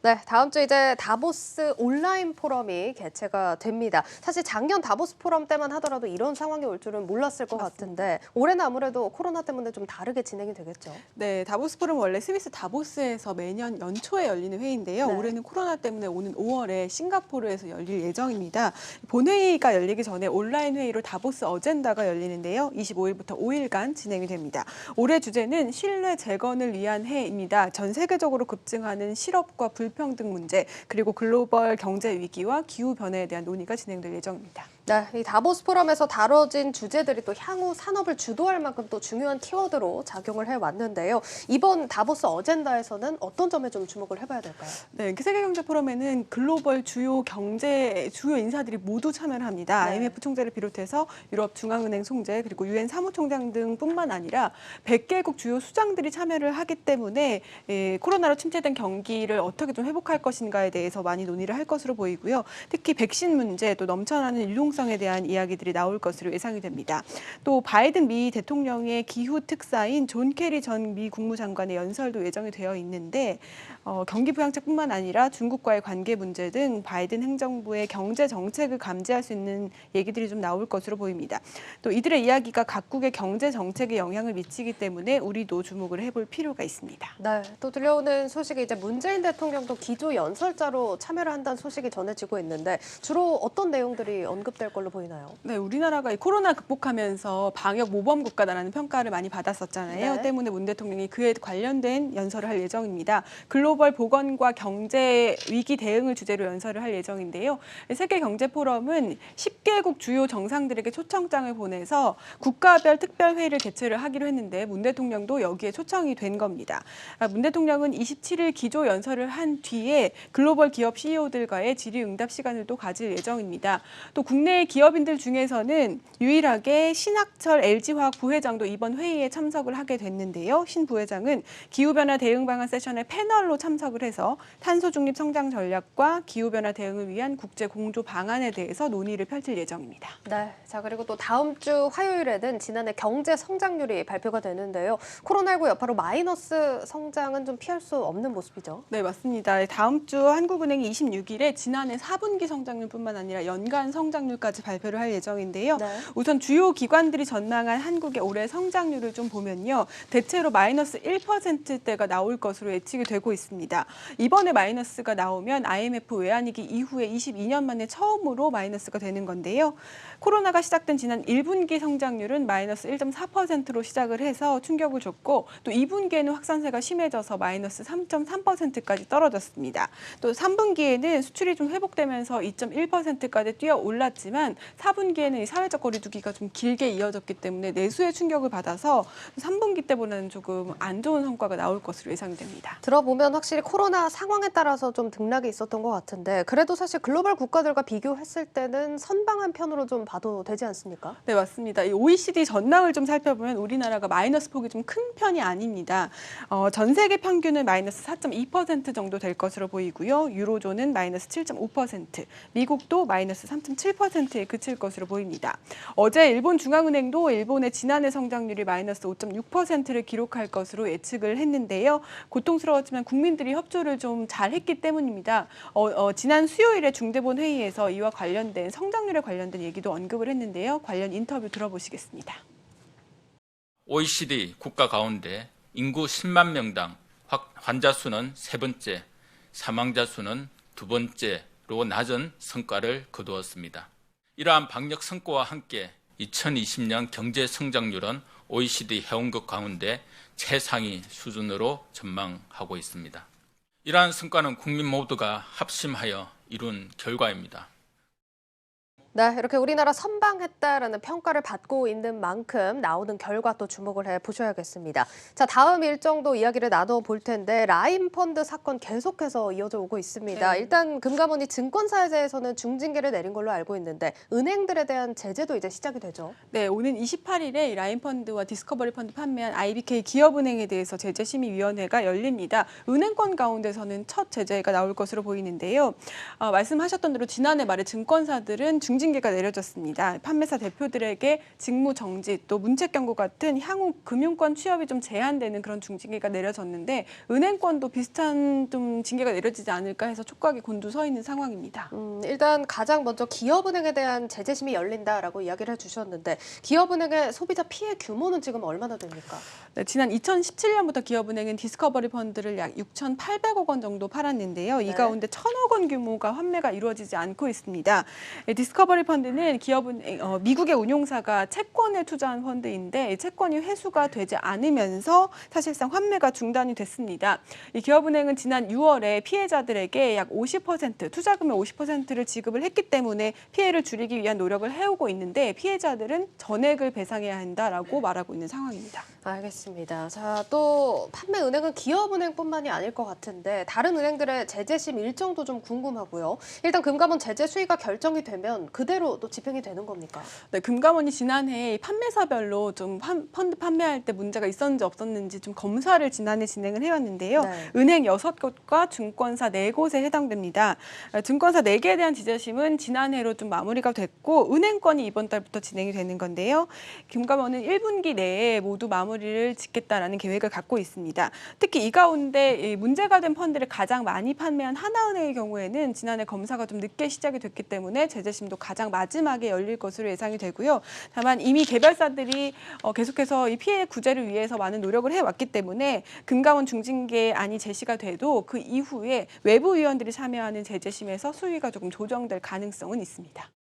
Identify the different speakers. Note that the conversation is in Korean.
Speaker 1: 네, 다음 주 이제 다보스 온라인 포럼이 개최가 됩니다. 사실 작년 다보스 포럼 때만 하더라도 이런 상황이 올 줄은 몰랐을 것 같은데 올해는 아무래도 코로나 때문에 좀 다르게 진행이 되겠죠.
Speaker 2: 네, 다보스 포럼은 원래 스위스 다보스에서 매년 연초에 열리는 회의인데요.
Speaker 1: 네.
Speaker 2: 올해는 코로나 때문에 오는 5월에 싱가포르에서 열릴 예정입니다. 본회의가 열리기 전에 온라인 회의로 다보스 어젠다가 열리는데요. 25일부터 5일간 진행이 됩니다. 올해 주제는 신뢰 재건을 위한 해입니다. 전 세계적으로 급증하는 실업과 불평등 문제, 그리고 글로벌 경제 위기와 기후 변화에 대한 논의가 진행될 예정입니다.
Speaker 1: 네, 이 다보스 포럼에서 다뤄진 주제들이 또 향후 산업을 주도할 만큼 또 중요한 키워드로 작용을 해왔는데요. 이번 다보스 어젠다에서는 어떤 점에 좀 주목을 해봐야 될까요?
Speaker 2: 네, 세계경제 포럼에는 글로벌 주요 인사들이 모두 참여를 합니다.
Speaker 1: 네.
Speaker 2: IMF 총재를 비롯해서 유럽 중앙은행 총재 그리고 UN 사무총장 등뿐만 아니라 100개국 주요 수장들이 참여를 하기 때문에 코로나로 침체된 경기를 어떻게 좀 회복할 것인가에 대해서 많이 논의를 할 것으로 보이고요. 특히 백신 문제 또 넘쳐나는 유동성에 대한 이야기들이 나올 것으로 예상이 됩니다. 또 바이든 미 대통령의 기후 특사인 존 케리 전 미 국무장관의 연설도 예정이 되어 있는데 경기 부양책뿐만 아니라 중국과의 관계 문제 등 바이든 행정부의 경제 정책을 감지할 수 있는 얘기들이 좀 나올 것으로 보입니다. 또 이들의 이야기가 각국의 경제 정책에 영향을 미치기 때문에 우리도 주목을 해볼 필요가 있습니다.
Speaker 1: 네, 또 들려오는 소식이 이제 문재인 대통령도 기조 연설자로 참여를 한다는 소식이 전해지고 있는데 주로 어떤 내용들이 언급될 걸로 보이나요?
Speaker 2: 네, 우리나라가 이 코로나 극복하면서 방역 모범 국가다라는 평가를 많이 받았었잖아요.
Speaker 1: 네.
Speaker 2: 때문에 문 대통령이 그에 관련된 연설을 할 예정입니다. 글로벌 보건과 경제 위기 대응을 주제로 연설을 할 예정인데요. 세계경제포럼은 10개국 주요 정상들에게 초청장을 보내서 국가별 특별회의를 개최를 하기로 했는데 문 대통령도 여기에 초청이 된 겁니다. 문 대통령은 27일 기조 연설을 한 뒤에 글로벌 기업 CEO들과의 질의응답 시간을 또 가질 예정입니다. 또 국내 기업인들 중에서는 유일하게 신학철 LG화학 부회장도 이번 회의에 참석을 하게 됐는데요. 신 부회장은 기후변화 대응 방안 세션에 패널로 참석을 해서 탄소 중립 성장 전략과 기후변화 대응을 위한 국제 공조 방안에 대해서 논의를 펼칠 예정입니다.
Speaker 1: 네, 자 그리고 또 다음 주 화요일에는 지난해 경제 성장률이 발표가 되는데요. 코로나19 여파로 마이너스 성장은 좀 피할 수 없는 모습이죠.
Speaker 2: 네, 맞습니다. 다음 주 한국은행이 26일에 지난해 4분기 성장률뿐만 아니라 연간 성장률까지 발표를 할 예정인데요.
Speaker 1: 네.
Speaker 2: 우선 주요 기관들이 전망한 한국의 올해 성장률을 좀 보면요. 대체로 마이너스 1%대가 나올 것으로 예측이 되고 있습니다. 이번에 마이너스가 나오면 IMF 외환위기 이후에 22년 만에 처음으로 마이너스가 되는 건데요. 코로나가 시작된 지난 1분기 성장률은 마이너스 1.4%로 시작을 해서 충격을 줬고 또 2분기에는 확산세가 심해져서 마이너스 3.3%까지 떨어졌습니다. 또 3분기에는 수출이 좀 회복되면서 2.1%까지 뛰어 올랐지만 4분기에는 이 사회적 거리두기가 좀 길게 이어졌기 때문에 내수의 충격을 받아서 3분기 때보다는 조금 안 좋은 성과가 나올 것으로 예상됩니다.
Speaker 1: 들어보면 확실히 코로나 상황에 따라서 좀 등락이 있었던 것 같은데 그래도 사실 글로벌 국가들과 비교했을 때는 선방한 편으로 좀 봐도 되지 않습니까?
Speaker 2: 네, 맞습니다. 이 OECD 전망을 좀 살펴보면 우리나라가 마이너스 폭이 좀 큰 편이 아닙니다. 전 세계 평균은 마이너스 4.2% 정도 될 것으로 보이고요. 유로존은 마이너스 7.5%, 미국도 마이너스 3.7%에 그칠 것으로 보입니다. 어제 일본 중앙은행도 일본의 지난해 성장률이 마이너스 5.6%를 기록할 것으로 예측을 했는데요. 고통스러웠지만 국민들이 협조를 좀 잘했기 때문입니다. 지난 수요일에 중대본 회의에서 이와 관련된 성장률에 관련된 얘기도 언급을 했는데요. 관련 인터뷰 들어보시겠습니다.
Speaker 3: OECD 국가 가운데 인구 10만 명당 환자 수는 세 번째, 사망자 수는 두 번째로 낮은 성과를 거두었습니다. 이러한 방역 성과와 함께 2020년 경제 성장률은 OECD 회원국 가운데 최상위 수준으로 전망하고 있습니다. 이러한 성과는 국민 모두가 합심하여 이룬 결과입니다.
Speaker 1: 네, 이렇게 우리나라 선방했다라는 평가를 받고 있는 만큼 나오는 결과 또 주목을 해보셔야겠습니다. 자, 다음 일정도 이야기를 나눠볼 텐데 라인펀드 사건 계속해서 이어져 오고 있습니다.
Speaker 2: 네.
Speaker 1: 일단 금감원이 증권사에서는 중징계를 내린 걸로 알고 있는데 은행들에 대한 제재도 이제 시작이 되죠.
Speaker 2: 네, 오는 28일에 라인펀드와 디스커버리 펀드 판매한 IBK 기업은행에 대해서 제재심의위원회가 열립니다. 은행권 가운데서는 첫 제재가 나올 것으로 보이는데요. 말씀하셨던 대로 지난해 말에 증권사들은 중징계 중징계가 내려졌습니다. 판매사 대표들에게 직무 정지 또 문책 경고 같은 향후 금융권 취업이 좀 제한되는 그런 중징계가 내려졌는데 은행권도 비슷한 좀 징계가 내려지지 않을까 해서 촉각이 곤두서 있는 상황입니다.
Speaker 1: 일단 가장 먼저 기업은행에 대한 제재심이 열린다라고 이야기를 해주셨는데 기업은행의 소비자 피해 규모는 지금 얼마나 됩니까?
Speaker 2: 네, 지난 2017년부터 기업은행은 디스커버리 펀드를 약 6,800억 원 정도 팔았는데요. 이
Speaker 1: 네.
Speaker 2: 가운데 1,000억 원 규모가 환매가 이루어지지 않고 있습니다. 디스커버리 펀드는 기업은행, 미국의 운용사가 채권에 투자한 펀드인데 채권이 회수가 되지 않으면서 사실상 환매가 중단이 됐습니다. 이 기업은행은 지난 6월에 피해자들에게 약 50%, 투자금의 50%를 지급을 했기 때문에 피해를 줄이기 위한 노력을 해오고 있는데 피해자들은 전액을 배상해야 한다라고 말하고 있는 상황입니다.
Speaker 1: 알겠습니다. 자, 또 판매은행은 기업은행뿐만이 아닐 것 같은데 다른 은행들의 제재심 일정도 좀 궁금하고요. 일단 금감원 제재 수위가 결정이 되면 그대로 또 집행이 되는 겁니까?
Speaker 2: 네, 금감원이 지난해 판매사별로 좀 펀드 판매할 때 문제가 있었는지 없었는지 좀 검사를 지난해 진행을 해왔는데요.
Speaker 1: 네.
Speaker 2: 은행 6곳과 증권사 4곳에 해당됩니다. 증권사 4개에 대한 지재심은 지난해로 좀 마무리가 됐고 은행권이 이번 달부터 진행이 되는 건데요. 금감원은 1분기 내에 모두 마무리를 짓겠다라는 계획을 갖고 있습니다. 특히 이 가운데 문제가 된 펀드를 가장 많이 판매한 하나은행의 경우에는 지난해 검사가 좀 늦게 시작이 됐기 때문에 제재심도 가장 마지막에 열릴 것으로 예상이 되고요. 다만 이미 개별사들이 계속해서 이 피해 구제를 위해서 많은 노력을 해왔기 때문에 금감원 중징계안이 제시가 돼도 그 이후에 외부 위원들이 참여하는 제재심에서 수위가 조금 조정될 가능성은 있습니다.